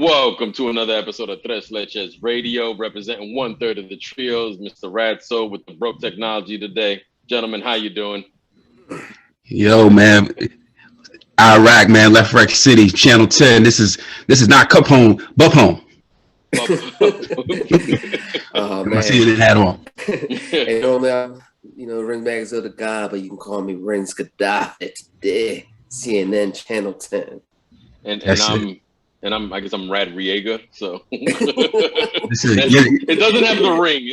Welcome to another episode of Tres Leches Radio, representing 1/3 of the trios, Mr. Radso with the broke technology today. Gentlemen, how you doing? Yo, man, Iraq, man, Left Rack City, Channel 10. This is not Capone, but home. Oh My man, CNN hat on. hey, normally I'm, Ring Bags of the God, but you can call me Rings Gaddafi today. CNN Channel 10. And That's I'm I guess I'm Rad Riega, so This is, it doesn't have the ring.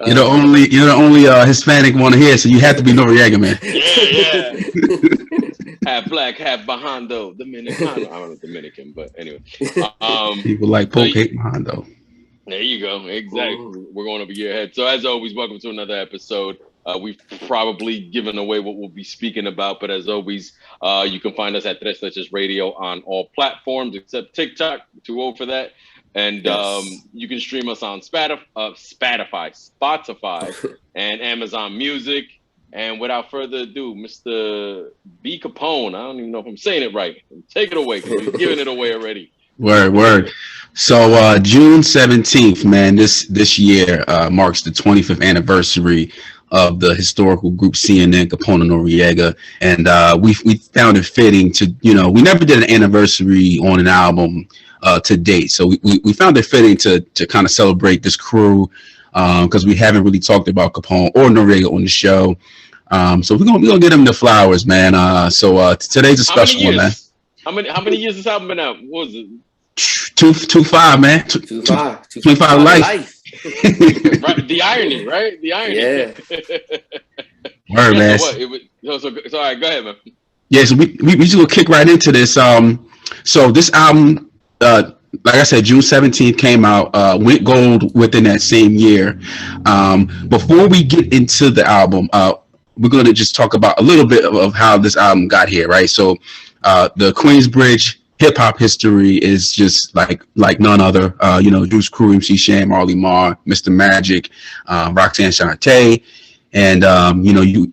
you're the only Hispanic one here, so you have to be Noreaga, man. Yeah. Half black, half Bajando, Dominican. I don't know Dominican, but anyway. People like Poke hate Hondo. There you go. Exactly. Ooh. We're going up a year ahead. So as always, welcome to another episode. We've probably given away what we'll be speaking about, but as always, you can find us at Tres Leches Radio on all platforms except TikTok. Too old for that. And yes. You can stream us on Spotify, and Amazon Music. And without further ado, Mr. B. Capone, I don't even know if I'm saying it right. Take it away, because we're giving it away already. Word. So June 17th, man, this year marks the 25th anniversary of the historical group CNN, Capone-n-Noreaga, and we found it fitting to, we never did an anniversary on an album to date, so we found it fitting to kind of celebrate this crew because we haven't really talked about Capone or Noreaga on the show, so we're gonna get them the flowers, man. So today's a special one, man. How many years this album been out? What was it? 25, man. 25 life. Right, the irony, right? The irony. Yeah. Word, man. So all right, go ahead, man. Yeah, so we just gonna kick right into this. So this album, like I said, June 17th came out, went gold within that same year. Before we get into the album, we're gonna just talk about a little bit of how this album got here, right? So the Queensbridge hip hop history is just like none other. Juice Crew, MC Sham, Marley Marr, Mr. Magic, Roxanne Shante, and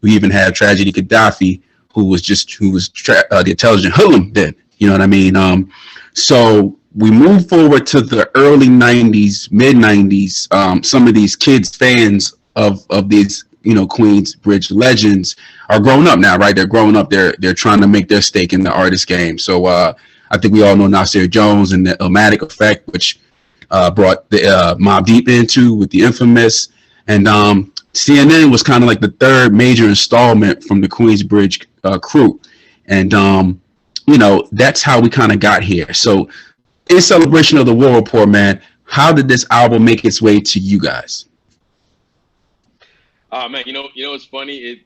we even had Tragedy Gaddafi, who was the intelligent hoodlum then. You know what I mean? So we move forward to the early 90s, mid 90s. Some of these kids, fans of these Queensbridge legends, are grown up now, right? They're growing up. They're trying to make their stake in the artist game. So I think we all know Nasir Jones and the Illmatic Effect, which brought the Mobb Deep into with the Infamous. And CNN was kind of like the third major installment from the Queensbridge crew. And, that's how we kind of got here. So in celebration of the War Report, man, how did this album make its way to you guys? Man, it's funny.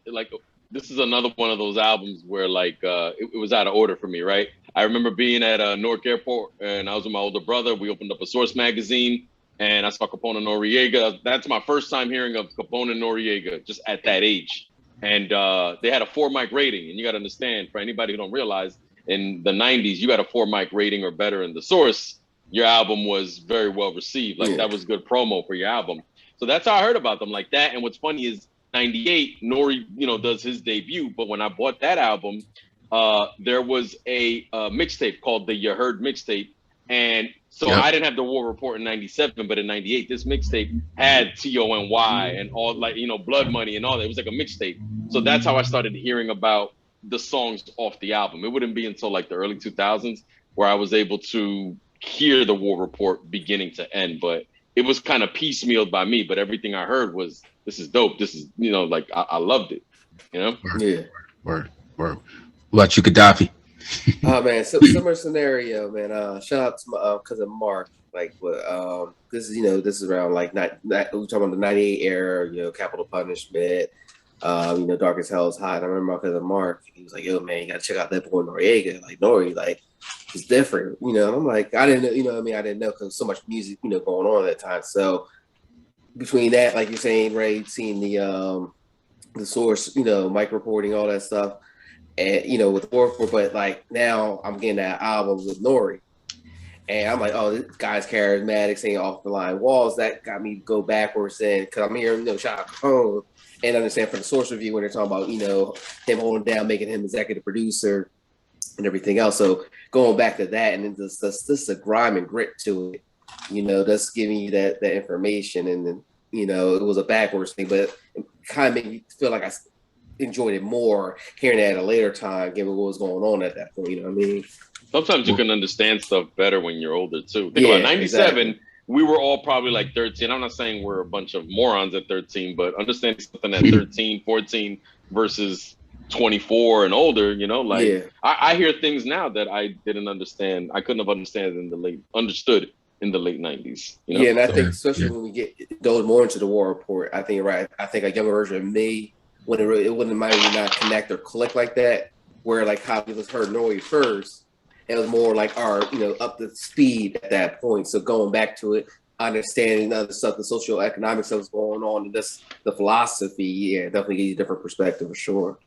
This is another one of those albums where it was out of order for me, right? I remember being at Newark Airport, and I was with my older brother. We opened up a Source magazine, and I saw Capone-n-Noreaga. That's my first time hearing of Capone-n-Noreaga, just at that age. And they had a 4-mic rating, and you got to understand, for anybody who don't realize, in the 90s, you had a 4-mic rating or better in the Source. Your album was very well received. That was good promo for your album. So that's how I heard about them, like that. And what's funny is 98, Nori, does his debut. But when I bought that album, there was a mixtape called the You Heard mixtape. And so I didn't have the War Report in 97, but in 98, this mixtape had TONY and all Blood Money and all that. It was like a mixtape. So that's how I started hearing about the songs off the album. It wouldn't be until the early 2000s where I was able to hear the War Report beginning to end. But it was kind of piecemealed by me, but everything I heard was, this is dope. This is, I loved it, Yeah. Word. What about you, Gaddafi? Oh man, similar scenario, man. Shout out to my cousin Mark. This is around we're talking about the 98 era, Capital Punishment, Dark as Hell is Hot. I remember my cousin Mark, he was like, yo man, you gotta check out that boy Noreaga. Nori, it's different, and I'm like, I didn't know, I didn't know because so much music, going on at that time. So between that, like you're saying, Ray, seeing the Source, mic reporting, all that stuff, and with Warfare, but now I'm getting that album with Nori, and I'm like, oh, this guy's charismatic, saying off the line walls. That got me to go backwards, and because I'm hearing shout out Capone, and understand from the Source review when they're talking about him holding down, making him executive producer. and everything else. So going back to that, and then this a grime and grit to it, that's giving you that information, and then it was a backwards thing, but it kind of made me feel like I enjoyed it more hearing it at a later time, given what was going on at that point. You know what I mean? Sometimes you can understand stuff better when you're older too. Think Yeah, about 97. exactly. We were all probably like 13. I'm not saying we're a bunch of morons at 13, but understanding something at 13, 14 versus 24 and older, like Yeah. I hear things now that I didn't understand. I couldn't have understood in the late 90s. Yeah, and I think especially when we get goes more into the war report, I think I think a younger version of me when it wouldn't might not connect or click like that, where like how we just heard Norway first, it was more like our up to speed at that point. So going back to it, understanding other stuff, the socioeconomic stuff that's going on, and just the philosophy, yeah, definitely gives you a different perspective for sure.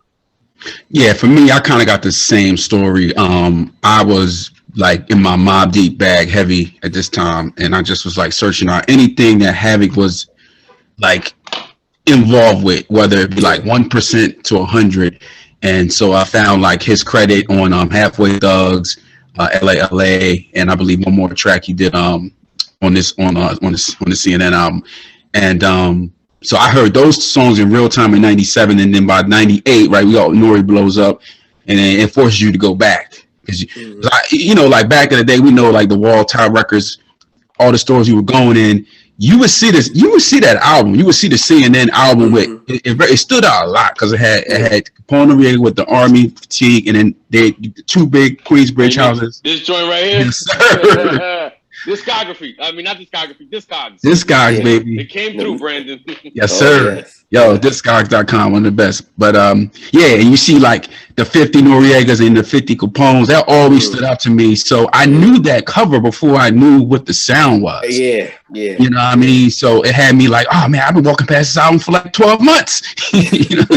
Yeah, for me, I kind of got the same story. I was like in my Mobb Deep bag heavy at this time, and I just was like searching out anything that Havoc was like involved with, whether it be like 1% to 100. And so I found like his credit on Halfway Thugs, LA, and I believe one more track he did on the CNN album. And so I heard those songs in real time in 97, and then by 98, right, we got Nori blows up, and then it forces you to go back. Because like back in the day, we know like the Wall Top Records, all the stores you were going in, you would see that album, you would see the CNN album with it stood out a lot because it had Capone-n-Noreaga with the army fatigue, and then the two big Queensbridge houses. This joint right here. Yes, sir. Discography. I mean, not discography. Discogs. Discogs, baby. It came through, Brandon. Yes, sir. Yes. Yo, Discogs.com, one of the best. But yeah, and you see like the 50 Noriegas and the 50 Capones, that always stood out to me. So I knew that cover before I knew what the sound was. Yeah. You know what I mean? So it had me like, oh man, I've been walking past this album for like 12 months. Didn't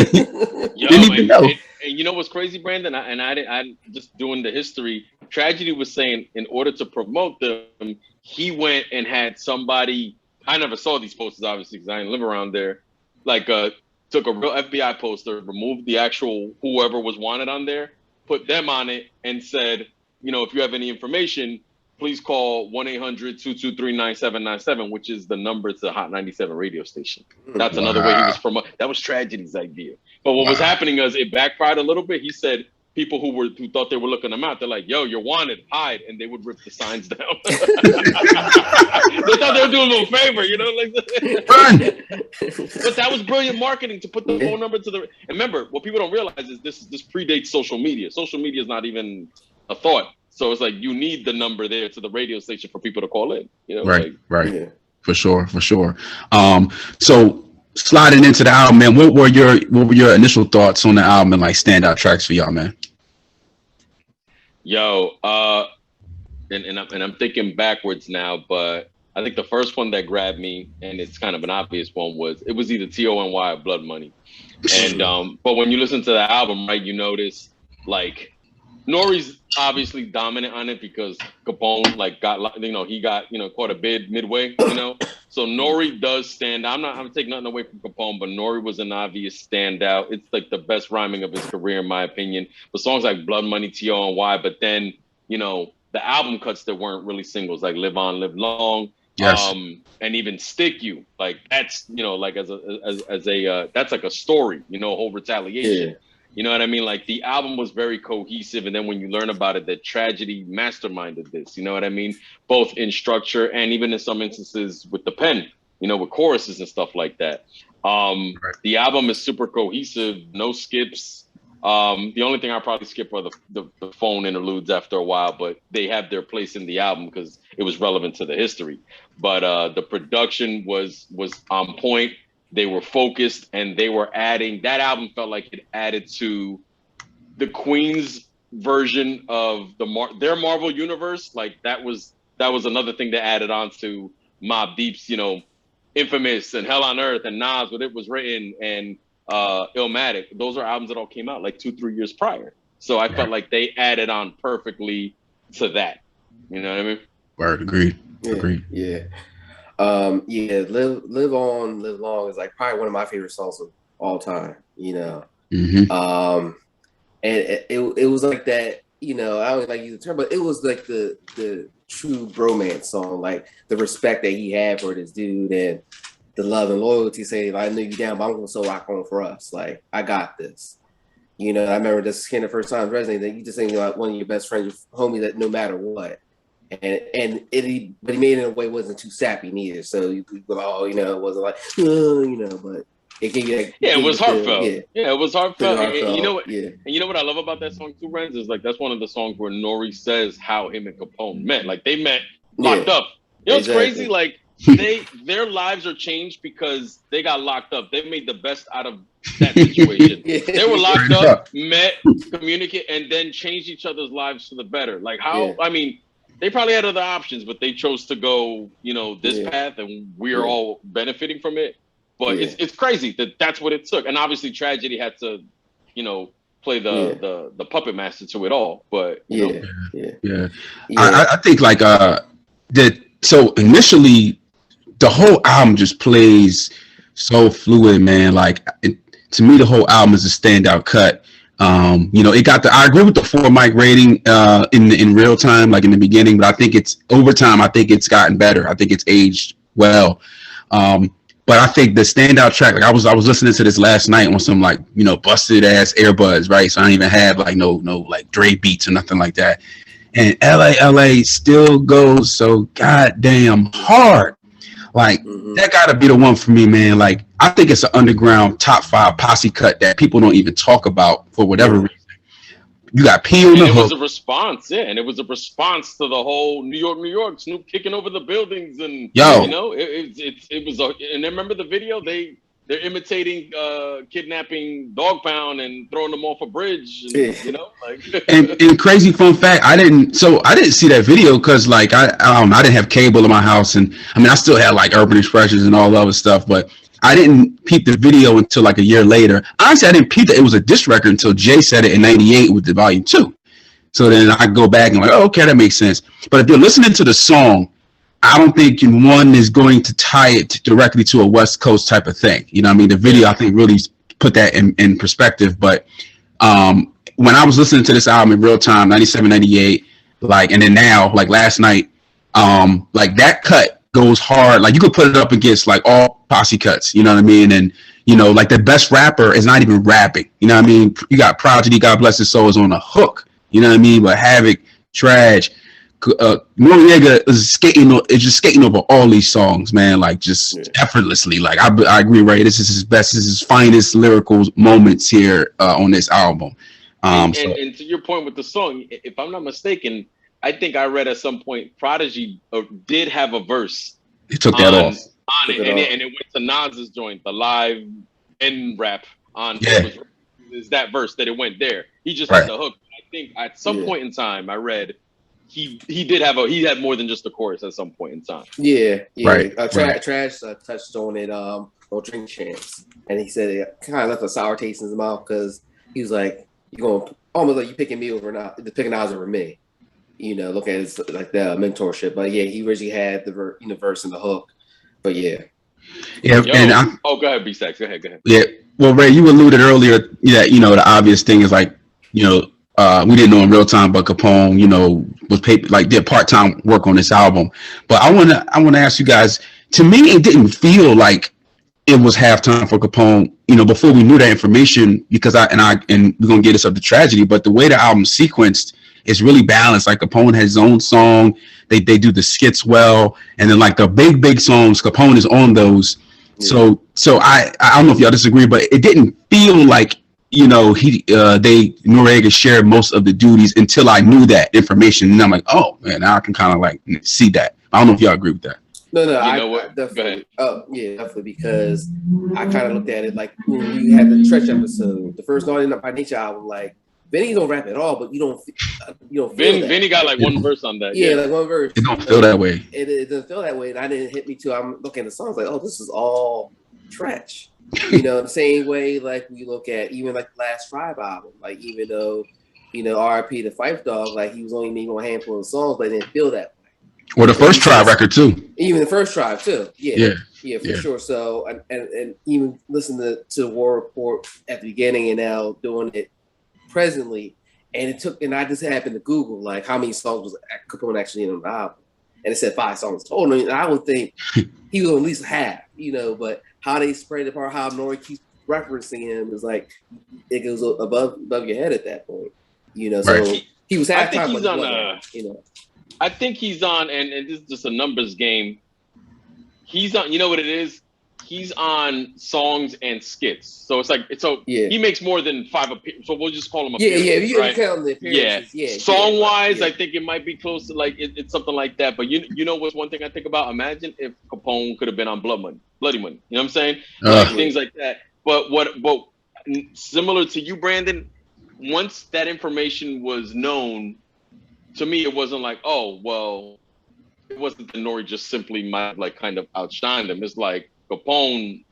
even know. And you know what's crazy, Brandon? I just doing the history. Tragedy was saying in order to promote them, he went and had somebody. I never saw these posters, obviously, because I didn't live around there. Like, took a real FBI poster, removed the actual whoever was wanted on there, put them on it, and said, if you have any information, please call 1-800-223-9797, which is the number to the Hot 97 radio station. That's another way he was promoting. That was Tragedy's idea. But what was happening is it backfired a little bit. He said people who thought they were looking them out, they're like, yo, you're wanted, hide. And they would rip the signs down. They thought they were doing a little favor, Run. But that was brilliant marketing to put the phone number to the. And remember, what people don't realize is this predates social media. Social media is not even a thought. So it's like you need the number there to the radio station for people to call in. Right. Yeah. For sure. So sliding into the album, man, what were your initial thoughts on the album and like standout tracks for y'all, man? Yo, and I'm thinking backwards now, but I think the first one that grabbed me, and it's kind of an obvious one, was either T.O.N.Y. or Blood Money. And but when you listen to the album, right, you notice like Nori's obviously dominant on it because Capone he got caught a bid midway, So Nori does stand out. I'm taking nothing away from Capone, but Nori was an obvious standout. It's like the best rhyming of his career, in my opinion. But songs like Blood Money, T.O.N.Y., but then, the album cuts that weren't really singles, like Live On, Live Long, yes. And even Stick You. Like that's, like as a that's like a story, a whole retaliation. Yeah. You know what I mean? Like the album was very cohesive. And then when you learn about it, that Tragedy masterminded this, you know what I mean? Both in structure and even in some instances with the pen, with choruses and stuff like that. Right. The album is super cohesive, no skips. The only thing I probably skip are the phone interludes after a while, but they have their place in the album because it was relevant to the history. But the production was on point. They were focused, and they were adding. That album felt like it added to the Queen's version of their Marvel universe. Like that was another thing that added on to Mobb Deep's, Infamous and Hell on Earth and Nas, When It Was Written, and Illmatic. Those are albums that all came out like 2-3 years prior. So I felt like they added on perfectly to that. You know what I mean? Word, agreed. Yeah. Live On, Live Long is like probably one of my favorite songs of all time, Mm-hmm. And it was like that you know, I don't like use the term, but it was like the true bromance song, like the respect that he had for this dude and the love and loyalty. Say, like, I knew you down, but I'm gonna so rock on for us. Like, I got this. You know, I remember this kind of first time resonating that you just saying like one of your best friends, your homie, that no matter what. But he made it in a way wasn't too sappy neither. So you could go, oh, you know, it wasn't like, oh, you know, but it gave you that. Yeah, it was heartfelt. Yeah, it was heartfelt. And you know what? Yeah. And you know what I love about that song too, Renz, is like that's one of the songs where Nori says how him and Capone met. Like they met locked up. You know what's crazy? Like their lives are changed because they got locked up. They made the best out of that situation. They were locked up, met, communicate, and then changed each other's lives for the better. Like how? I mean, they probably had other options, but they chose to go, you know, this path, and we're all benefiting from it. But it's crazy that that's what it took, and obviously tragedy had to, you know, play the puppet master to it all. But you know. I think like that. So initially, the whole album just plays so fluid, man. Like to me, the whole album is a standout cut. You know, it got I agree with the 4 mic rating in real time, like in the beginning, but I think it's over time. I think it's gotten better. I think it's aged well. But I think the standout track, like I was listening to this last night on some like, you know, busted ass earbuds, right? So I don't even have like no like Dre beats or nothing like that. And LA still goes so goddamn hard. Like that gotta be the one for me, man. Like I think it's an underground top 5 posse cut that people don't even talk about for whatever reason. You got P on the hook. It was a response, and it was a response to the whole New York, Snoop kicking over the buildings, and you know, it was. And remember the video? They're imitating kidnapping Dog Pound and throwing them off a bridge, and, you know, like. and crazy fun fact, I didn't see that video because like I didn't have cable in my house, and I mean I still had like Urban Expressions and all the other stuff, but I didn't peep the video until like a year later. Honestly, I didn't peep that it was a diss record until Jay said it in '98 with the Volume 2. So then I go back and like, oh, okay, that makes sense. But if you're listening to the song, I don't think one is going to tie it directly to a West Coast type of thing. You know what I mean? The video, I think, really put that in perspective. But when I was listening to this album in real time, 97, 98, like, and then now, like last night, like that cut goes hard. Like you could put it up against like all posse cuts, you know what I mean? And, you know, like the best rapper is not even rapping. You know what I mean? You got Prodigy, God bless his soul, is on a hook. You know what I mean? But Havoc, Trash, Noreaga is just skating over all these songs, man, like just effortlessly. Like I agree, right? This is his best, this is his finest lyrical moments here on this album. And to your point with the song, if I'm not mistaken, I think I read at some point Prodigy did have a verse. He took that off. And it went to Nas's joint, the live end rap on. Is that verse that it went there? He just had the hook. I think at some point in time I read he had more than just the chorus at some point in time. Trash touched on it on Drink Champs, and he said it kind of left a sour taste in his mouth because he was like, "You're going almost like you picking me over picking Nas over me." You know, look at it as like the mentorship. But yeah, he originally had the verse and the hook. But go ahead, B-Sax. Go ahead. Yeah. Well, Ray, you alluded earlier that, you know, the obvious thing is like, you know, we didn't know in real time, but Capone, you know, did part-time work on this album. But I wanna ask you guys, to me, it didn't feel like it was halftime for Capone, you know, before we knew that information, because and we're gonna get us up to tragedy, but the way the album sequenced is really balanced. Like Capone has his own song, they do the skits well, and then like the big songs, Capone is on those. So I don't know if y'all disagree, but it didn't feel like, you know, Noreaga shared most of the duties until I knew that information, and I'm like, oh man, now I can kind of like see that. I don't know if y'all agree with that. No, I definitely. Oh yeah, definitely, because I kind of looked at it like when we had the Tretch episode, the first Naughty by Nature album. Like Vinny don't rap at all, but you don't feel Vinny got like one verse on that. Yeah, like one verse. It don't feel that way. It doesn't feel that way, and I didn't hit me too. I'm looking at the songs like, oh, this is all Tretch. You know, the same way like we look at even like the last Tribe album. Like even though, you know, R.I.P. to Phife Dawg, like he was only making a handful of songs, but it didn't feel that way. Or the first Tribe record too. Even the first Tribe too. Yeah, for sure. So and even listen to War Report at the beginning and now doing it presently, And I just happened to Google like how many songs was Capone actually in on the album, and it said 5 songs total. And I would think he was at least half, but how they spread it apart, how Nori keeps referencing him is like it goes above your head at that point, So Right. he was I halftime. think he's on. I think he's on, and this is just a numbers game. He's on. You know what it is? He's on songs and skits. So it's like he makes more than 5 appearances. So we'll just call him appearances. Yeah. You right? count the appearances. Yeah. Song wise, I think it might be close to like it's something like that. But you know what's one thing I think about? Imagine if Capone could have been on Bloody Money. You know what I'm saying? Like things like that. But similar to you, Brandon, once that information was known, to me it wasn't like, oh well, it wasn't that Nori just simply might like kind of outshined him. It's like Capone,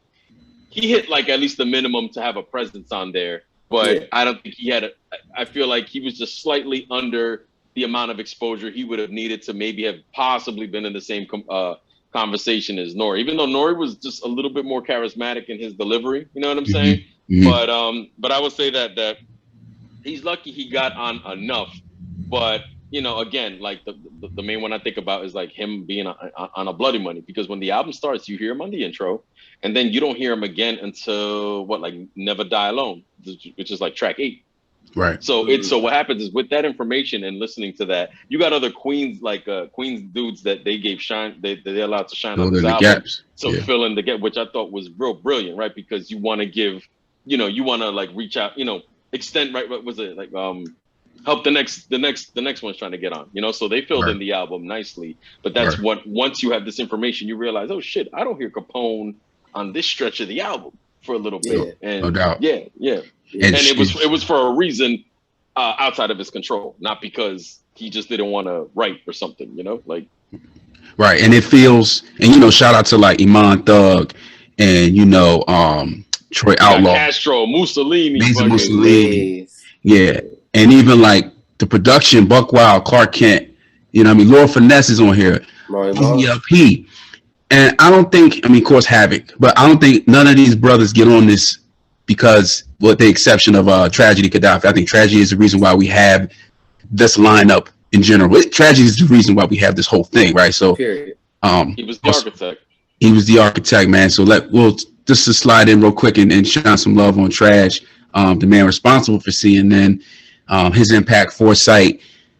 he hit like at least the minimum to have a presence on there, but I don't think he had I feel like he was just slightly under the amount of exposure he would have needed to maybe have possibly been in the same conversation as Nori, even though Nori was just a little bit more charismatic in his delivery, you know what I'm saying? Mm-hmm. But I would say that he's lucky he got on enough, but again, like the main one I think about is like him being on a Bloody Money, because when the album starts, you hear him on the intro, and then you don't hear him again until like Never Die Alone, which is like track 8. Right. So what happens is with that information and listening to that, you got other Queens Queens dudes that they gave shine, they're allowed to shine on this album. Gaps. So fill in the gap, which I thought was real brilliant, right? Because you want to give, you want to like reach out, extend, right? What was it like? Help the next one's trying to get on, so they filled in the album nicely. But that's what, once you have this information, you realize, oh shit, I don't hear Capone on this stretch of the album for a little bit. And no doubt. Yeah. And it was for a reason outside of his control, not because he just didn't want to write or something, like. Right. And it feels, and shout out to like Iman Thug and Troy Outlaw, Castro, Mussolini. Yeah. And even like the production, Buck Wild, Clark Kent, Lord Finesse is on here. ELP. And I don't think, of course, Havoc, but I don't think none of these brothers get on this because, with the exception of Tragedy Gaddafi. I think Tragedy is the reason why we have this lineup in general. Tragedy is the reason why we have this whole thing, right? So, he was the architect. He was the architect, man. So we'll just to slide in real quick and shine some love on Traj, the man responsible for CNN. His impact, foresight.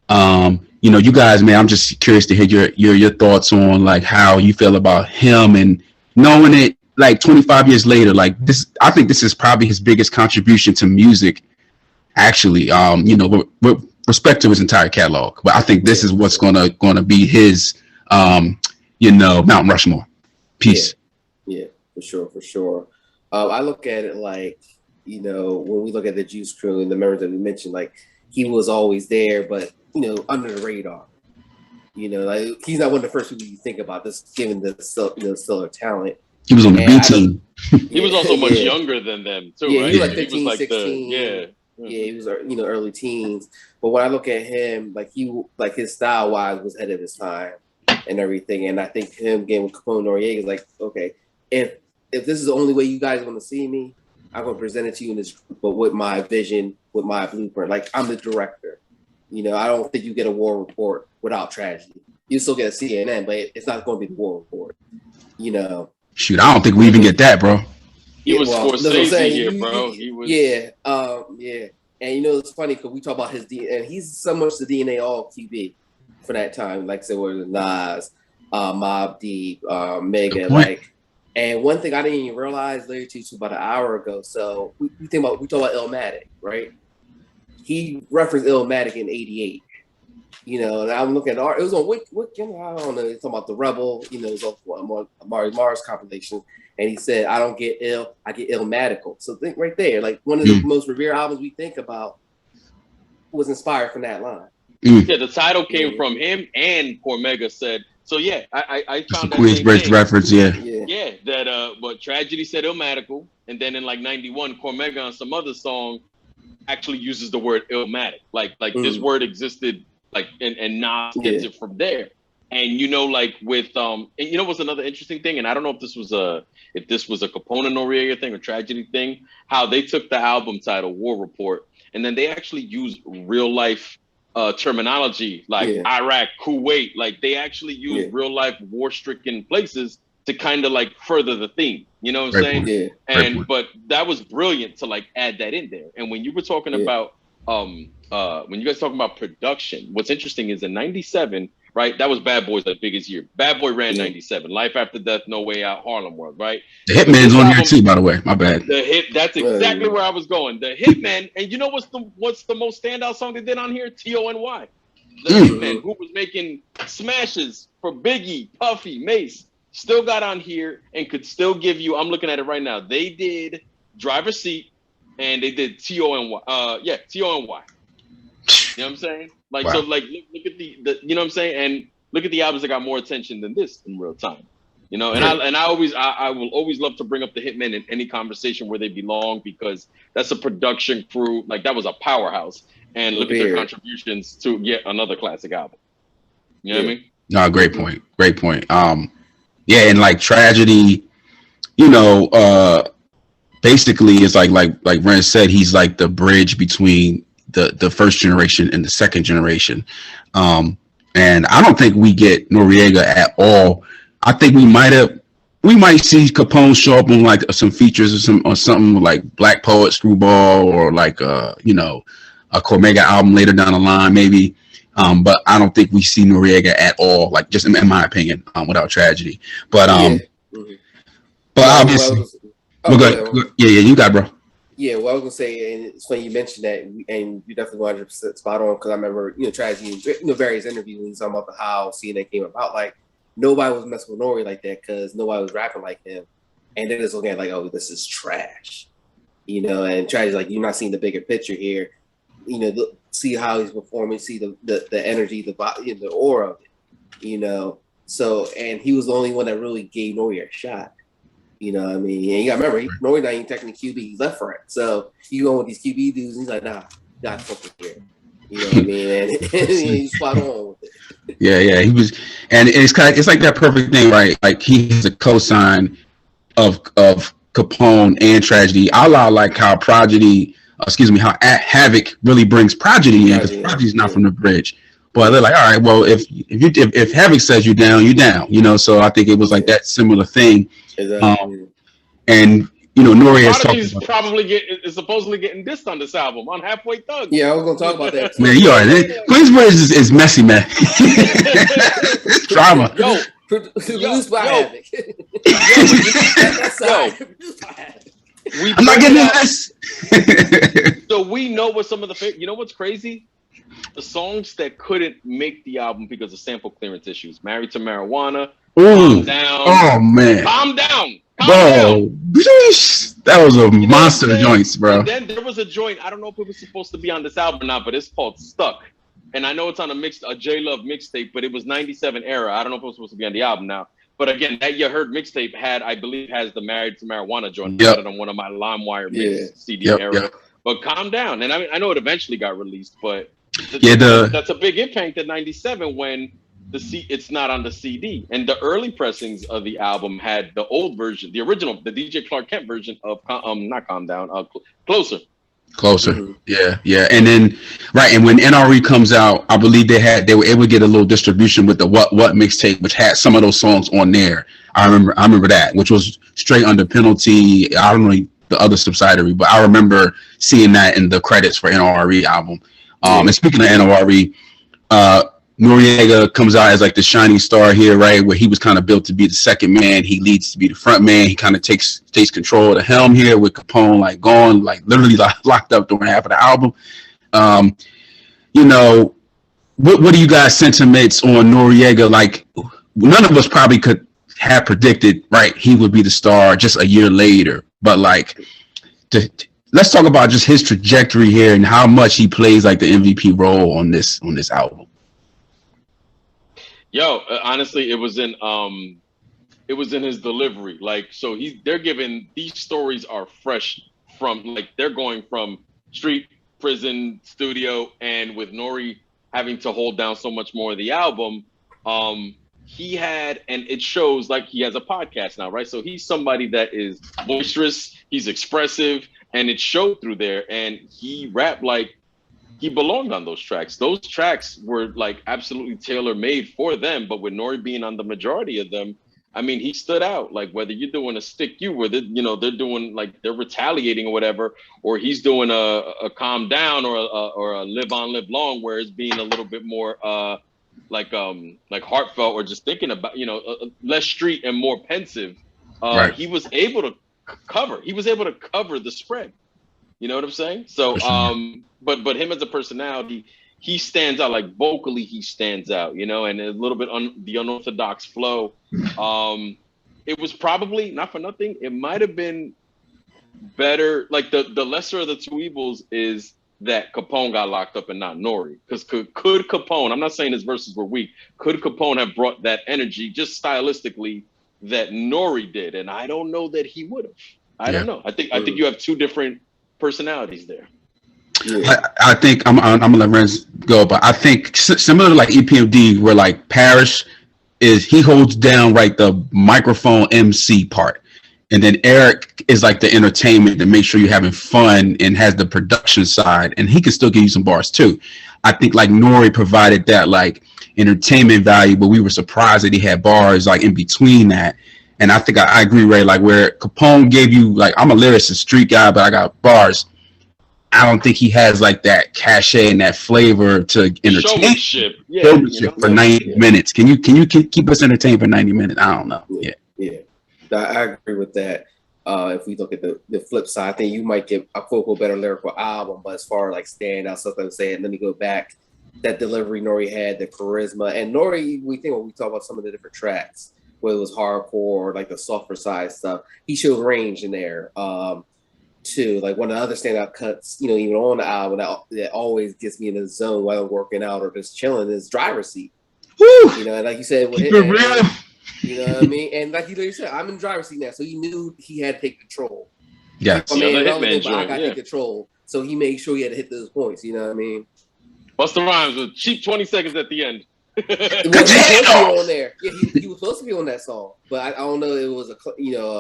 You guys, man, I'm just curious to hear your thoughts on like how you feel about him and knowing it like 25 years later. Like this, I think this is probably his biggest contribution to music. Actually, with respect to his entire catalog, but I think this is what's gonna be his, Mount Rushmore piece. Yeah, for sure. I look at it like, when we look at the Juice Crew and the members that we mentioned, like he was always there, but under the radar. Like he's not one of the first people you think about, just given the stellar talent. He was on the B team. He was also much younger than them too, right? He was like 15, he was like 16. He was early teens. But when I look at him, like his style wise was ahead of his time and everything. And I think him getting with Capone-n-Noreaga is like, okay, if this is the only way you guys want to see me, I'm going to present it to you in this group, but with my vision, with my blueprint. Like, I'm the director. I don't think you get a war report without Tragedy. You still get a CNN, but it's not going to be the war report. Shoot, I don't think we even get that, bro. He was Scorsese here, bro. He was. Yeah. And it's funny because we talk about his DNA, and he's so much the DNA all QB for that time. Like I said, with Nas, Mobb Deep, Mega, like. And one thing I didn't even realize, Larry teach about an hour ago. So we talk about Illmatic, right? He referenced Illmatic in '88. And I'm looking at art. It was on what I don't know. It's talking about the Rebel. It was on Mars compilation, and he said, "I don't get ill, I get Illmatical." So think right there, like one of the most revered albums we think about was inspired from that line. Yeah, the title came from him, and Cormega said. So yeah, I found that Queensbridge reference, yeah, that but Tragedy said Illmatical, and then in like '91, Cormega on some other song actually uses the word Illmatic, like this word existed, like and Nas gets it from there. And like with and what's another interesting thing, and I don't know if this was a Capone-n-Noreaga thing or tragedy thing, how they took the album title War Report and then they actually used real life terminology like Iraq, Kuwait, like they actually used real life war stricken places to kind of like further the theme, you know what I'm saying? Yeah. And but that was brilliant to like add that in there. And when you were talking about when you guys talking about production, what's interesting is in '97, right? That was Bad Boy's like biggest year. Bad Boy ran '97. Life After Death, No Way Out, Harlem World, right? The Hitman's on here too, by the way. My bad. That's exactly where I was going. The Hitman, and you know what's the most standout song they did on here? T.O.N.Y. The Hitman, who was making smashes for Biggie, Puffy, Mace, still got on here and could still give you. I'm looking at it right now. They did Driver's Seat, and they did T.O.N.Y. T.O.N.Y. You know what I'm saying? Like so, like look at the you know what I'm saying, and look at the albums that got more attention than this in real time. You know, and I will always love to bring up the Hitmen in any conversation where they belong because that's a production crew. Like that was a powerhouse, and look at their contributions to yet another classic album. You know what I mean? No, great point. Great point. Yeah, and like tragedy, you know, basically it's like Ren said, he's like the bridge between the first generation and the second generation. And I don't think we get Noreaga at all. I think we might see Capone show up on like some features or something like Black Poet, Screwball, or like you know, a Cormega album later down the line maybe. But I don't think we see Noreaga at all, like just in my opinion, without tragedy. But but obviously, yeah, you got it, bro. Yeah, well, I was gonna say, and it's funny you mentioned that, and you definitely 100% spot on because I remember, tragedy, various interviews when he's talking about how CNN came about, like nobody was messing with Nori like that because nobody was rapping like him, and then it's looking at like, oh, this is trash, and tragedy, like you're not seeing the bigger picture here, see how he's performing, see the energy, the aura of it, so, and he was the only one that really gave Nori a shot. You know what I mean? And you gotta remember, Nori not even technically QB, he's left for it. So you go with these QB dudes, and he's like, nah, got fucking here. You know what I mean? And he's spot on with it. Yeah, he was, and it's like that perfect thing, right? Like he's a cosign of Capone and tragedy. I like how how Havoc really brings Prodigy in, because Prodigy's not from the bridge. But they're like, all right, well, if Havoc says you're down, so I think it was like that similar thing. Exactly. And Nori has is supposedly getting dissed on this album on Halfway Thug. Yeah, I was gonna talk about that too. Man, you are Queensbridge is messy, man. It's drama. Produced by Havoc. I'm not getting this. So we know what some of the what's crazy? The songs that couldn't make the album because of sample clearance issues. Married to Marijuana. Calm Down. Oh man. Calm Down. Bro, that was a monster of joints, bro. And then there was a joint, I don't know if it was supposed to be on this album or not, but it's called Stuck. And I know it's on a J-Love mixtape, but it was 97 era. I don't know if it was supposed to be on the album now. But again, that You Heard mixtape has the Married to Marijuana joint. Yep. On one of my LimeWire mix CD era. Yep. But Calm Down. And I know it eventually got released, but that's a big impact at 97 when it's not on the CD. And the early pressings of the album had the old version, the original, the DJ Clark Kent version of not Calm Down, Closer. Mm-hmm. Yeah. And then and when NRE comes out, I believe they were able to get a little distribution with the What mixtape, which had some of those songs on there. I remember that, which was straight under penalty. I don't know the other subsidiary, but I remember seeing that in the credits for NRE album. And speaking of NRE, Noreaga comes out as like the shining star here, right? Where he was kind of built to be the second man. He leads to be the front man. He kind of takes control of the helm here, with Capone like gone, like literally locked up during half of the album. What are you guys' sentiments on Noreaga? Like, none of us probably could have predicted, right, he would be the star just a year later. But like, let's talk about just his trajectory here and how much he plays like the MVP role on this album. Yo, honestly, it was in his delivery. Like, so they're giving, these stories are fresh from, like, they're going from street, prison, studio, and with Nori having to hold down so much more of the album, He had, and it shows like he has a podcast now, right? So he's somebody that is boisterous, he's expressive, and it showed through there. And he rapped like he belonged on those tracks. Those tracks were like absolutely tailor made for them. But with Nori being on the majority of them, I mean, he stood out. Like whether you're doing a stick you with it, you know, they're doing like they're retaliating or whatever, or he's doing a calm down or a live on, live long, where it's being a little bit more like heartfelt or just thinking about, you know, less street and more pensive. Right. He was able to cover. He was able to cover the spread. You know what I'm saying? So, but him as a personality, he stands out. Like vocally, he stands out. You know, and a little bit the unorthodox flow. It was probably, not for nothing, it might have been better. Like the lesser of the two evils is that Capone got locked up and not Nori. Because could Capone, I'm not saying his verses were weak, could Capone have brought that energy just stylistically that Nori did? And I don't know that he would have. I don't know. I think you have two different personalities there. I think I'm gonna let Renz go, but I think similar to like EPMD, where like Parrish he holds down like the microphone MC part, and then Eric is like the entertainment to make sure you're having fun and has the production side, and he can still give you some bars too. I think like Nori provided that like entertainment value, but we were surprised that he had bars like in between that. And I think I agree, Ray, like where Capone gave you like, I'm a lyricist, street guy, but I got bars. I don't think he has like that cachet and that flavor to entertain. Showmanship, for 90 minutes. Can you keep us entertained for 90 minutes? I don't know. Yeah. I agree with that. If we look at the flip side, I think you might get a quote better lyrical album, but as far as like standout stuff, I'm saying, let me go back. That delivery Nori had, the charisma, and Nori, we think when we talk about some of the different tracks, whether it was hardcore or like the softer side stuff, he showed range in there. Too, like one of the other standout cuts, you know, even on the album that always gets me in the zone while I'm working out or just chilling is Driver's Seat. Woo! You know, like you said, keep it real. You know what I mean? And like you said, I'm in the driver's seat now, so he knew he had to take control. Yeah, I mean, I got to take control, so he made sure he had to hit those points. You know what I mean? Busta Rhymes with cheap 20 seconds at the end. He was supposed to be on there. Yeah, he was supposed to be on that song, but I don't know if it was a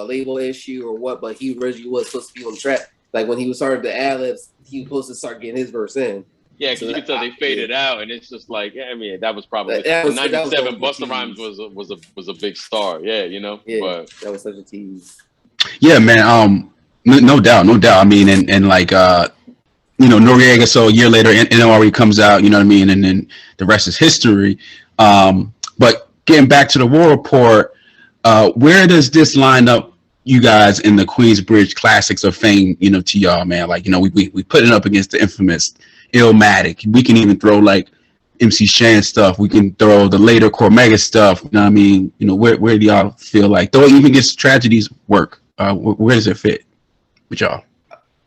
label issue or what. But he originally was supposed to be on the track. Like when he was starting the ad-libs, he was supposed to start getting his verse in. Yeah, because you can tell they faded out, and it's just like, I mean, that was probably '97. Busta Rhymes was a big star. Yeah, you know. Yeah, but that was such a tease. Yeah, man. No doubt. I mean, and like Noreaga. So a year later, NORE comes out. You know what I mean, and then the rest is history. But getting back to the War Report, where does this line up, you guys, in the Queensbridge classics of fame? You know, to y'all, man. Like, you know, we put it up against the infamous Illmatic. We can even throw like MC Shan stuff. We can throw the later Cormega stuff. You know what I mean? You know, where do y'all feel like, though it even gets tragedies work? Where does it fit with y'all?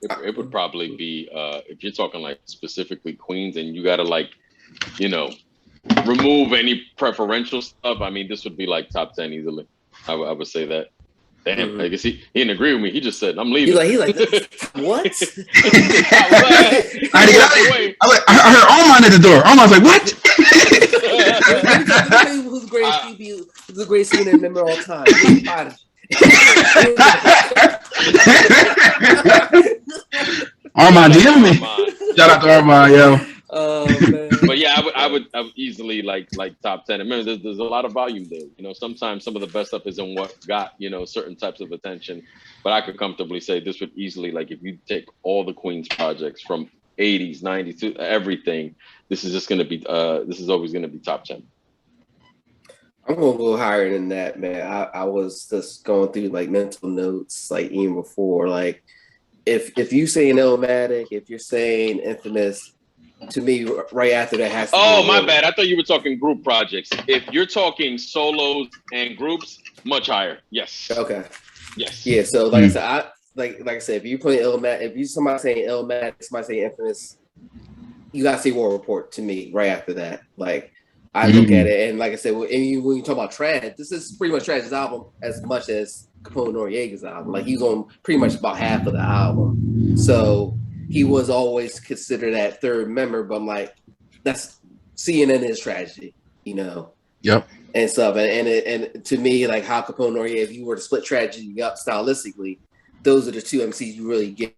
It would probably be if you're talking like specifically Queens, and you gotta like, you know, remove any preferential stuff. I mean, this would be like top 10 easily. I would say that. Damn, I guess he didn't agree with me. He just said, "I'm leaving." He's like, what? I heard Armand at the door. Armand's like, what? Who's the greatest singer member of all time? Armand, DM me. Shout out to Armand, yo. Man. But yeah, I would easily like top 10. Remember, there's a lot of volume there. You know, sometimes some of the best stuff isn't what got, you know, certain types of attention. But I could comfortably say this would easily, like, if you take all the Queens projects from 80s, 90s to everything, this is just going to be this is always going to be top 10. I'm gonna go higher than that, man. I was just going through like mental notes, like even before, like if you saying Illmatic, if you're saying Infamous, to me, right after that has to be my bad. I thought you were talking group projects. If you're talking solos and groups, much higher. Yes. Okay. Yes. Yeah. So like I said, like I said, if you put Illmatic, if you somebody saying Illmatic, somebody saying Infamous, you gotta say War Report to me right after that. Like I look at it, and like I said, when you talk about Trad, this is pretty much Trad's album as much as Capone-n-Noreaga's album. Like he's on pretty much about half of the album. So he was always considered that third member, but like that's CNN is tragedy, you know. Yep. And stuff. And to me, like how Capone-n-Noreaga, if you were to split Tragedy up stylistically, those are the two MCs you really get.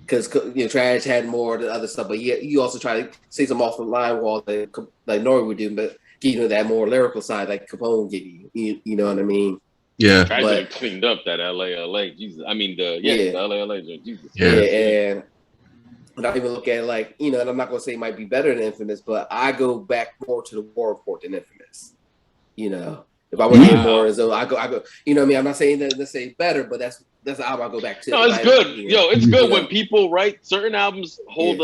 Because Trash had more of the other stuff, but you also try to say some off the line wall that like Nori would do, but that more lyrical side like Capone give you. You know what I mean? Yeah. Tragedy cleaned up that LA, Jesus. I mean the LA, Jesus. Yeah, and I even look at it like, and I'm not gonna say it might be better than Infamous, but I go back more to the War Report than Infamous. If I want to hear more, so I go. You know what I mean? I'm not saying that let's say better, but that's the album I go back to. No, it's good. It's good when people write certain albums hold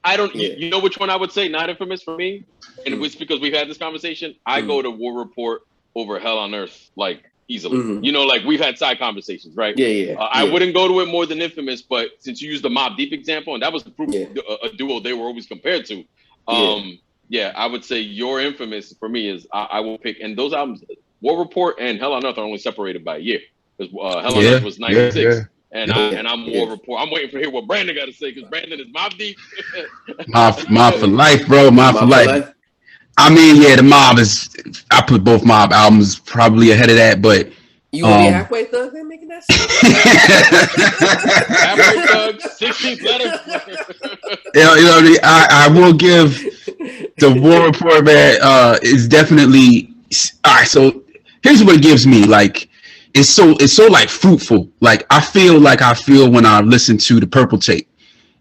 I don't. You know which one I would say not Infamous for me, and it's because we've had this conversation. I go to War Report over Hell on Earth like easily. Like we've had side conversations, right? I wouldn't go to it more than Infamous, but since you used the Mobb Deep example, and that was a duo they were always compared to. Yeah, I would say your Infamous for me is I will pick, and those albums, War Report and Hell on Earth, are only separated by a year. Because Hell on Earth was 96, and I'm War Report. I'm waiting for hear what Brandon got to say because Brandon is Mobb Deep. Mob for life, bro. Mob for life. I mean, the Mob is. I put both Mob albums probably ahead of that, but you want to be halfway thug then making that shit? Halfway thug, 16th letter. I will give the War Report, man. Is definitely all right. So here's what it gives me. Like it's so like fruitful. Like I feel when I listen to the Purple Tape,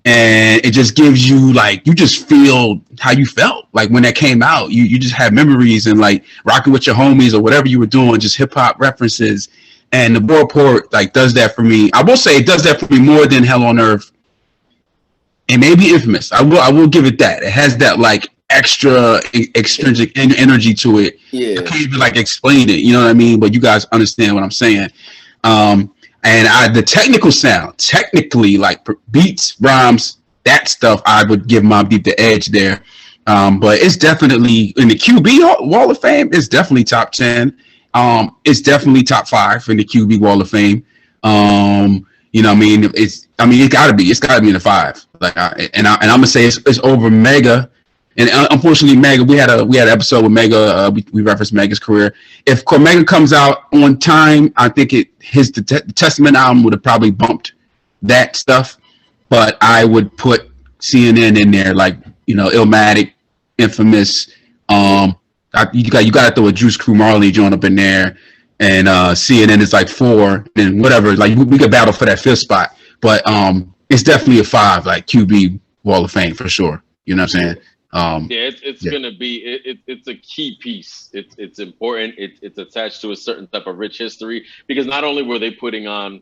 and it just gives you like you just feel how you felt like when that came out. You just have memories and like rocking with your homies or whatever you were doing, just hip hop references. And the War Report like does that for me. I will say it does that for me more than Hell on Earth and maybe Infamous. I will give it that. It has that like extra extrinsic energy to it. I can't even like explain it, you know what I mean? But you guys understand what I'm saying. And the technical sound, technically like beats, rhymes, that stuff, I would give Mobb Deep the edge there. But it's definitely in the QB Wall of Fame. It's definitely top 10. It's definitely top 5 in the QB Wall of Fame. You know what I mean? It's gotta be in the 5. Like, I'm gonna say it's over Mega. And unfortunately, Mega, we had an episode with Mega. We referenced Mega's career. If Cormega comes out on time, I think the Testament album would have probably bumped that stuff. But I would put CNN in there, like Illmatic, Infamous. You got to throw a Juice Crew Marley joint up in there, and CNN is like 4, and whatever. Like we could battle for that 5th spot, but it's definitely a 5, like QB Wall of Fame for sure. You know what I'm saying? It's gonna be it's a key piece. It's important. It's attached to a certain type of rich history because not only were they putting on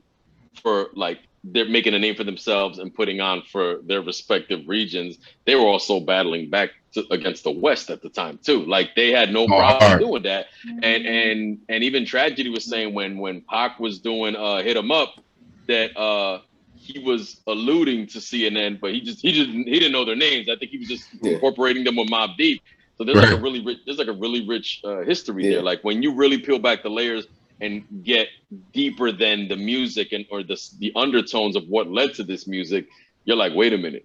for like they're making a name for themselves and putting on for their respective regions, they were also battling back against the West at the time too. Like they had no problem doing that. And even Tragedy was saying when Pac was doing Hit 'Em Up that he was alluding to CNN, but he didn't know their names. I think he was just incorporating them with Mobb Deep. So there's like a really rich history there. Like when you really peel back the layers and get deeper than the music or the undertones of what led to this music, you're like, wait a minute,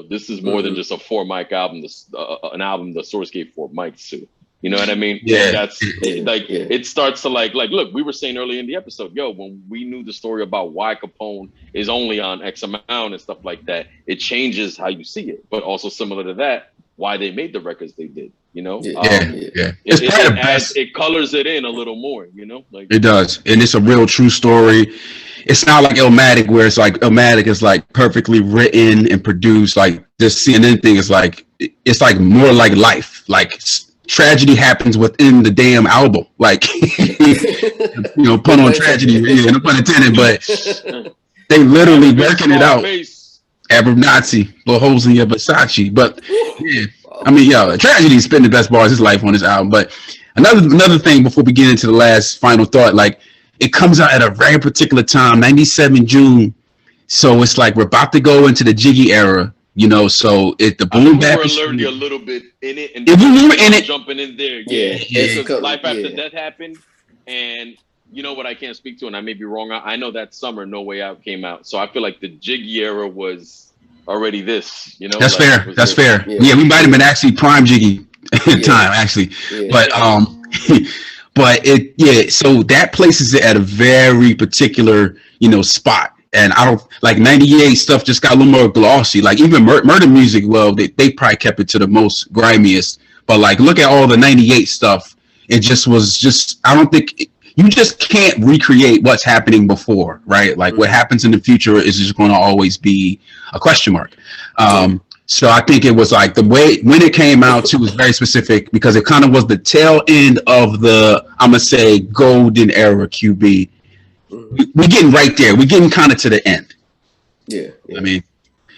this is more than just a 4-mic album. An album the Source gave 4 mics to. You know what I mean? Yeah. It starts to like, look, we were saying earlier in the episode, when we knew the story about why Capone is only on X amount and stuff like that, it changes how you see it. But also similar to that, why they made the records they did, It colors it in a little more, like it does. And it's a real true story. It's not like Illmatic where it's like Illmatic is like perfectly written and produced. Like this CNN thing is like, it's like more like life. Like tragedy happens within the damn album. Like, pun on tragedy, no pun intended, but they literally working it out. Nazi, little holes in your Versace. But Tragedy spent the best bars of his life on this album. But another thing before we get into the last final thought, like it comes out at a very particular time, 97 June. So it's like we're about to go into the Jiggy era, so the boom bap is already a little bit in it, and if we were in it, jumping in there, because Life After Death happened, and what I can't speak to, and I may be wrong. I know that summer No Way Out came out, so I feel like the Jiggy era was already this. That's fair. That's fair. Yeah, we might have been actually prime Jiggy time actually. Yeah. But but so that places it at a very particular, spot. And I don't like 98 stuff just got a little more glossy. Like even murder music, well, they probably kept it to the most grimiest. But like look at all the 98 stuff. It just was just I don't think you just can't recreate what's happening before, right? Like what happens in the future is just going to always be a question mark. So I think it was like the way when it came out too was very specific because it kind of was the tail end of the, I'm gonna say, golden era QB. We're getting right there. We're getting kind of to the end. Yeah. I mean,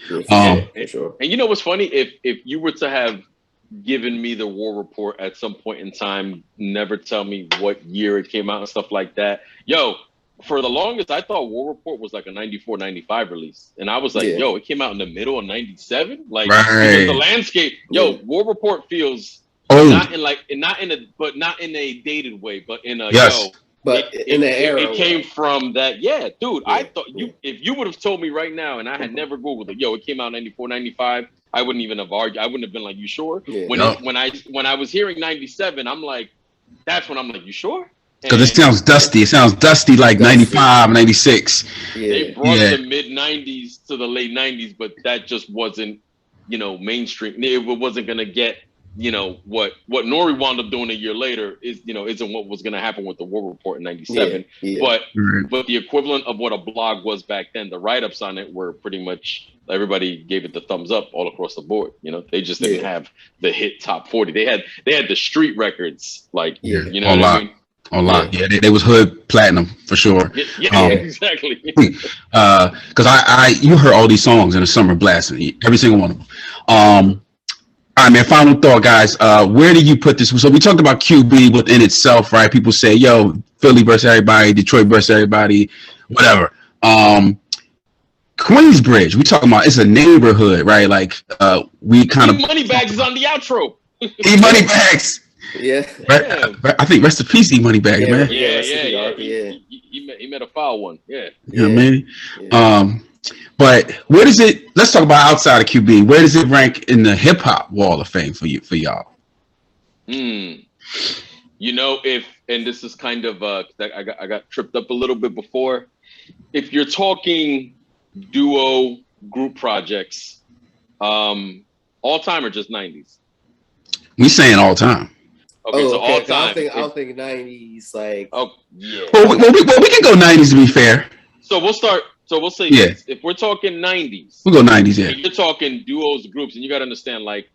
sure. And you know what's funny? If you were to have given me the War Report at some point in time, never tell me what year it came out and stuff like that. Yo, for the longest, I thought War Report was like a 94, 95 release. And I was like, yo, it came out in the middle of 97? Like, because the landscape, War Report feels not in a dated way, but in a, But in the era, it came from that. Yeah, dude. I thought if you would have told me right now, and I had never Googled it, it came out 94, 95. I wouldn't even have argued. I wouldn't have been like, you sure? Yeah. When I was hearing 97, I'm like, that's when I'm like, you sure? Because it sounds dusty. It sounds dusty like 95, 96. Yeah. They brought the mid 90s to the late 90s, but that just wasn't, mainstream. It wasn't gonna get. What Nori wound up doing a year later is isn't what was going to happen with the War Report in 97. But the equivalent of what a blog was back then, the write-ups on it were pretty much everybody gave it the thumbs up all across the board. They just didn't have the hit top 40. They had the street records, like you know what I mean? A lot. Yeah, they was hood platinum for sure. Exactly. Because you heard all these songs in the summer blasting, every single one of them. All right, man, final thought, guys. Where do you put this? So we talked about QB within itself, right? People say, yo, Philly versus everybody, Detroit versus everybody, whatever. Queensbridge, we talking about, it's a neighborhood, right? Like, we kind of... Moneybags is on the outro. Moneybags. Yeah. I think rest in peace, Moneybags, man. Yeah. He made a foul one. Yeah. You know what I mean? But where does it? Let's talk about outside of QB. Where does it rank in the hip hop Wall of Fame for y'all? And this is kind of I got tripped up a little bit before. If you're talking duo group projects, all time or just 90s? We saying all time. Okay, so all time. I don't think 90s like. Oh yeah. Well, we can go 90s to be fair. So we'll start. So we'll say this. If we're talking 90s, we'll go 90s. Yeah, you're talking duos, groups, and you got to understand, like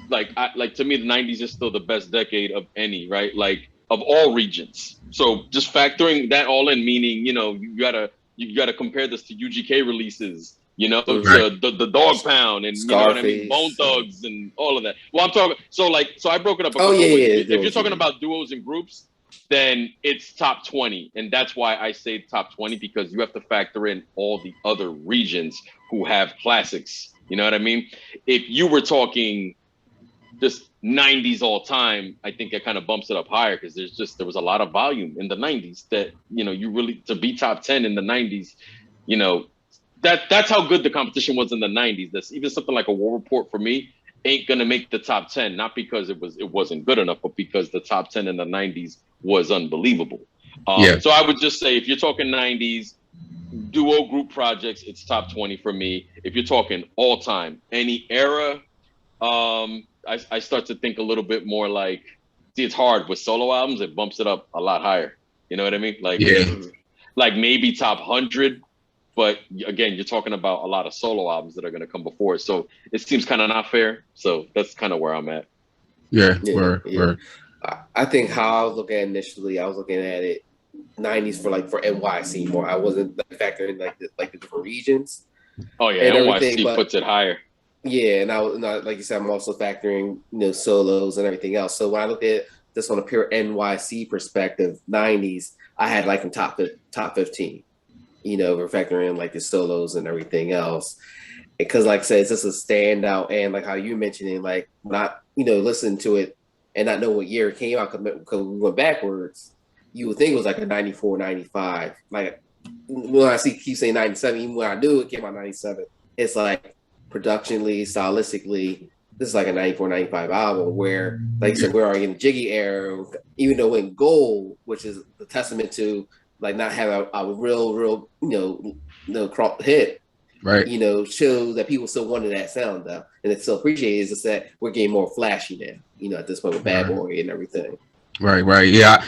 to me, the 90s is still the best decade of any, right? Like of all regions. So just factoring that all in, meaning you gotta compare this to UGK releases, to the Dog Pound and Scarface, you know what I mean, Bone Thugs and all of that. Well, I'm talking. So I broke it up. If you're talking about duos and groups, then it's top 20. And that's why I say top 20, because you have to factor in all the other regions who have classics. You know what I mean? If you were talking just 90s all time, I think it kind of bumps it up higher because there was a lot of volume in the 90s that, you really, to be top 10 in the 90s, that's how good the competition was in the 90s. That's even something like a War Report for me ain't going to make the top 10, not because it wasn't good enough, but because the top 10 in the 90s was unbelievable. So I would just say, if you're talking 90s duo group projects, it's top 20 for me. If you're talking all time, any era, I start to think a little bit more like, see, it's hard with solo albums. It bumps it up a lot higher. You know what I mean? Like maybe top 100, but again, you're talking about a lot of solo albums that are going to come before it. So it seems kind of not fair. So that's kind of where I'm at. Word. I think how I was looking at it initially, I was looking at it 90s for NYC more. I wasn't factoring like the different regions. Oh yeah, NYC puts it higher. Yeah, and I like you said, I'm also factoring solos and everything else. So when I look at this on a pure NYC perspective, 90s, I had like in top 15. We're factoring in like the solos and everything else. Because like I said, it's just a standout, and like how you mentioning, like not listen to it and not know what year it came out because we went backwards. You would think it was like a 94, 95. Like when I keep saying 97, even when I knew it came out 97, it's like productionally, stylistically, this is like a 94, 95 album where, like you said, we're already in the Jiggy era, even though in Gold, which is the testament to like not having a real, hit, Right. Shows that people still wanted that sound though, and it's still appreciated. Is just that we're getting more flashy now, at this point with Bad Boy and everything. Right. Yeah.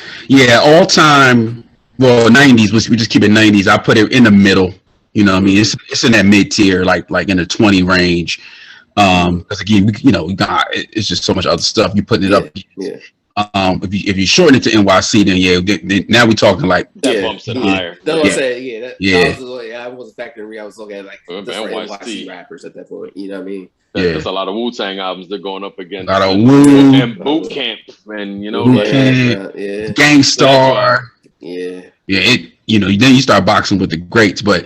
All time. Well, 90s. We just keep it 90s. I put it in the middle. You know what I mean? It's in that mid tier, like in the 20 range. Because again, it's just so much other stuff. You putting it up. Yeah. If you shorten it to NYC, then now we're talking like that bumps it higher. That's what I said. I wasn't factoring in. I was looking at like the NYC rappers at that point. You know what I mean? There's a lot of Wu-Tang albums they're going up against. A lot of Wu and Boot Camp, and Gangstar. Yeah. Then you start boxing with the greats, but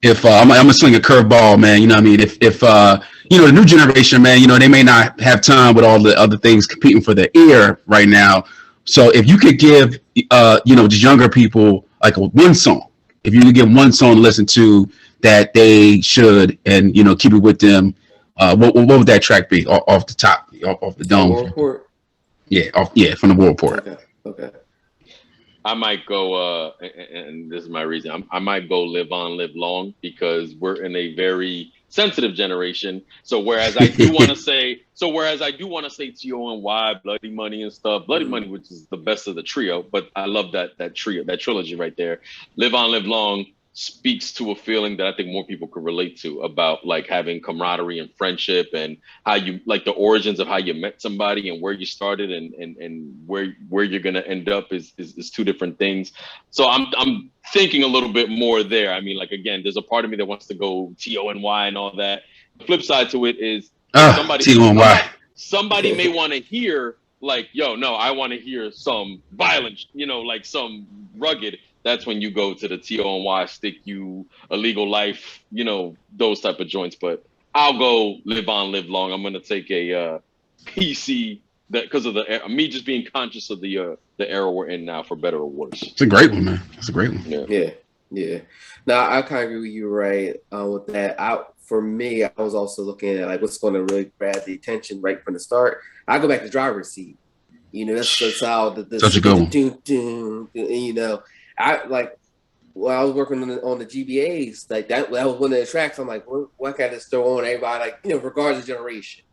if I'm gonna swing a curveball, man, you know what I mean? If the new generation, man, they may not have time with all the other things competing for their ear right now. So if you could give just younger people like one song, if you could give one song to listen to that they should, and keep it with them, what would that track be off the top, off the dome? World Report? From the World Report. Okay. I might go, and this is my reason. I might go Live On, Live Long, because we're in a very sensitive generation. So whereas I do want to say T.O.N.Y, Bloody Money and stuff, Bloody Money, which is the best of the trio, but I love that trio, that trilogy right there. Live On, Live Long speaks to a feeling that I think more people could relate to, about like having camaraderie and friendship, and how you like the origins of how you met somebody and where you started and where you're gonna end up is two different things. So I'm thinking a little bit more there. I mean, like, again, there's a part of me that wants to go T.O.N.Y and all that. The flip side to it is somebody may want to hear like, yo, no, I want to hear some violence, like some rugged. That's when you go to the T.O.N.Y, Stick You, A Legal Life, those type of joints. But I'll go Live On, Live Long. I'm gonna take a PC that because of me just being conscious of the era we're in now, for better or worse. It's a great one, man. It's a great one. Yeah. Now I kind of agree with you, right? With that, for me, I was also looking at like what's going to really grab the attention right from the start. I go back to Driver's Seat. That's how such a good one. I like when I was working on the GBAs, like that was one of the tracks. I'm like, what can I just throw on everybody? Like, regardless of generation,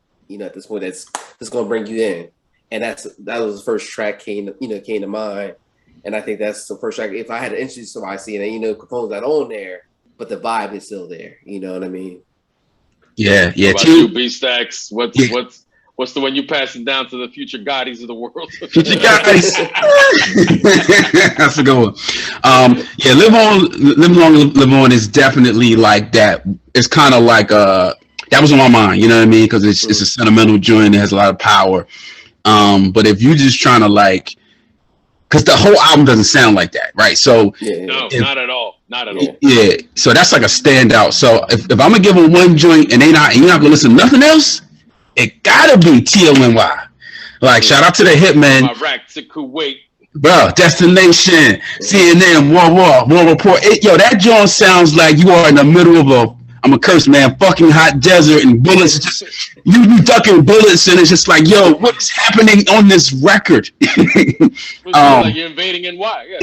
at this point, that's going to bring you in, and that was the first track came to mind, and I think that's the first track. If I had to introduce somebody, seeing that, Capone's not on there, but the vibe is still there. You know what I mean? Yeah. What about you, B-Stacks? What's the one you passing down to the future Gottis of the world? Future Gottis. That's a good one. Live On, Live On is definitely like that. It's kind of like that was on my mind, you know what I mean? Because it's a sentimental joint. It has a lot of power. But if you're just trying to like, because the whole album doesn't sound like that, right? So not at all. Not at all. Yeah. So that's like a standout. So if I'm gonna give them one joint and you're not gonna listen to nothing else, it gotta be T.O.N.Y. Like, shout out to the Hitman. Iraq to Kuwait. Bro, Destination, CNN, War Report. That joint sounds like you are in the middle of I'm a curse, man, fucking hot desert, and bullets just, you ducking bullets, and it's just like, yo, what's happening on this record? Like you're invading NY. Yeah.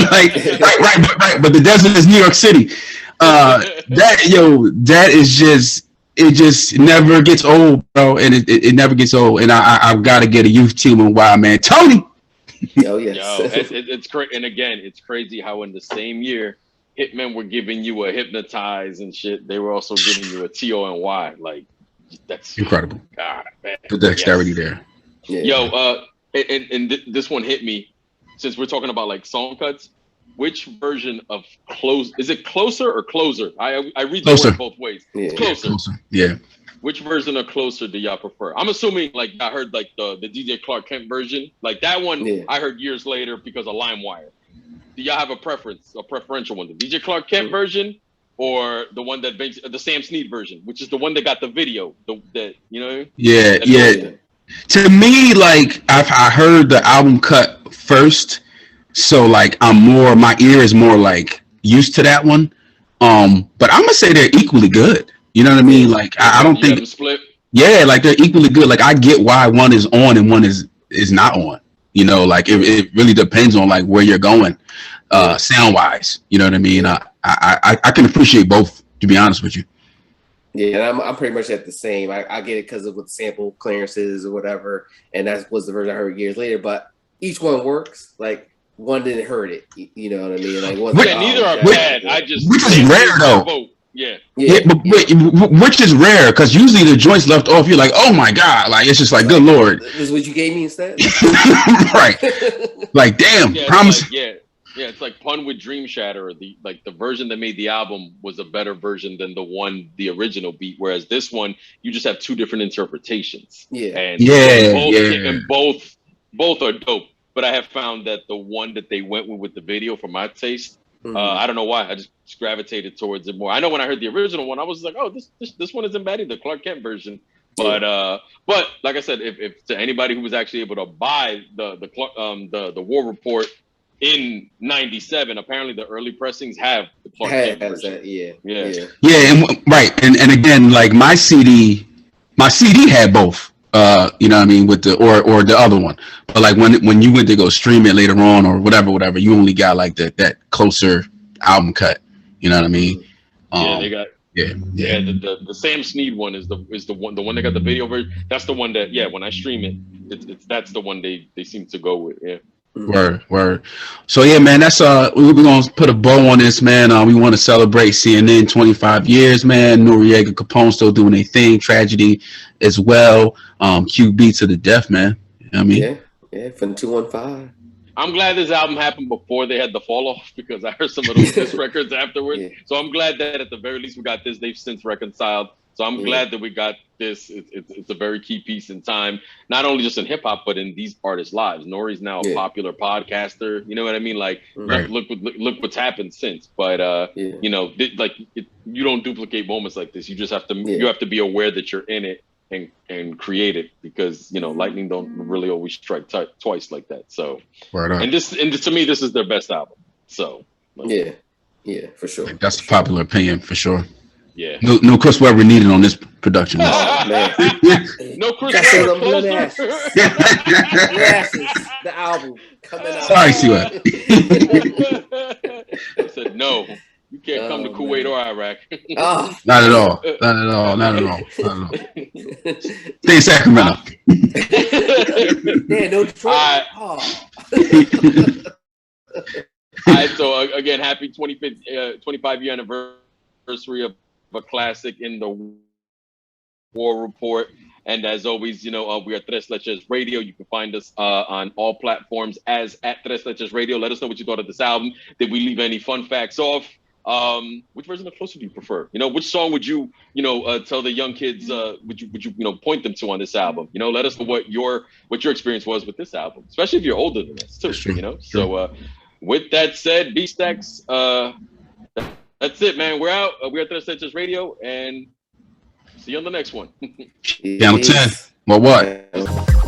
right. But the desert is New York City. That is just, it just never gets old, bro, and it never gets old. And I've got to get a youth team and why, man, Tony. Oh yes. It's crazy, and again, it's crazy how in the same year, Hitmen were giving you a Hypnotize and shit. They were also giving you a T.O.N.Y. Like, that's incredible. God, man. The dexterity there. Yeah. Yo, and this one hit me, since we're talking about like song cuts. Which version of is it Closer or Closer? I read the word both ways. Yeah. Closer. Yeah. Which version of Closer do y'all prefer? I'm assuming like I heard like the DJ Clark Kent version. Like that one I heard years later because of LimeWire. Do y'all have a preferential one? The DJ Clark Kent version or the one that makes the Sam Snead version, which is the one that got the video? Yeah. To me, like I heard the album cut first. So like my ear is more like used to that one. But I'm gonna say they're equally good. You know what I mean? Like I don't think split. Yeah, like they're equally good. Like I get why one is on and one is not on. You know, like it really depends on like where you're going, sound wise. You know what I mean? I can appreciate both, to be honest with you. Yeah, and I'm pretty much at the same. I get it because of with sample clearances or whatever, and that was the version I heard years later. But each one works. Like one didn't hurt it. You know what I mean? Like one, neither are bad. I just which is rare though. Yeah, but which is rare because usually the joints left off, you're like, oh my god, like it's just like, good lord. This is what you gave me instead, right? Like, damn, promise. Yeah, it's like Pun with Dream Shatter. The version that made the album was a better version than the original beat. Whereas this one, you just have two different interpretations. Yeah, and both are dope. But I have found that the one that they went with the video, for my taste, I don't know why, I just gravitated towards it more. I know when I heard the original one, I was like, oh, this one isn't bad either, the Clark Kent version. But like I said, if to anybody who was actually able to buy the War Report in '97, apparently the early pressings have the Clark Kent version. And right, and again, like my CD had both. You know what I mean, with the or the other one, but like when you went to go stream it later on or whatever, you only got like that closer album cut. You know what I mean? They got the Sam Snead one is the one that got the video version. That's the one that when I stream it, that's the one they seem to go with. Yeah. Word. So yeah, man, that's we're gonna put a bow on this, man. We want to celebrate CNN 25 years, man. Noreaga, Capone still doing their thing. Tragedy as well. QB to the death, man. You know what I mean? Yeah, from 215. I'm glad this album happened before they had the fall off because I heard some of those diss records afterwards. So I'm glad that at the very least we got this. They've since reconciled. So I'm glad that we got this. It's a very key piece in time, not only just in hip hop, but in these artists' lives. Nori's now a popular podcaster. You know what I mean? Like, look what's happened since. But you know, you don't duplicate moments like this. You just have to you have to be aware that you're in it and create it, because you know lightning don't really always strike twice like that. So and to me, this is their best album. So yeah, for sure. That's a popular opinion for sure. Yeah. No Chris Webber needed on this production. Oh, man. No Chris Webber. Blood Ashes. The album coming out. Sorry, C-Web. I said no. You can't come to Kuwait or Iraq. Not at all. Stay in Sacramento. No Detroit. All right. So again, happy 25 year anniversary of a classic in the War Report. And as always, you know, we are Tres Leches Radio. You can find us on all platforms as at Tres Leches Radio. Let us know what you thought of this album. Did we leave any fun facts off? Which version of Closer do you prefer? You know, which song would you, tell the young kids, would you point them to on this album? You know, let us know what your experience was with this album, especially if you're older than us too, you know? So with that said, B-Stacks, that's it, man. We're out. We're at Tres Leches Radio, and see you on the next one. Channel 10. What?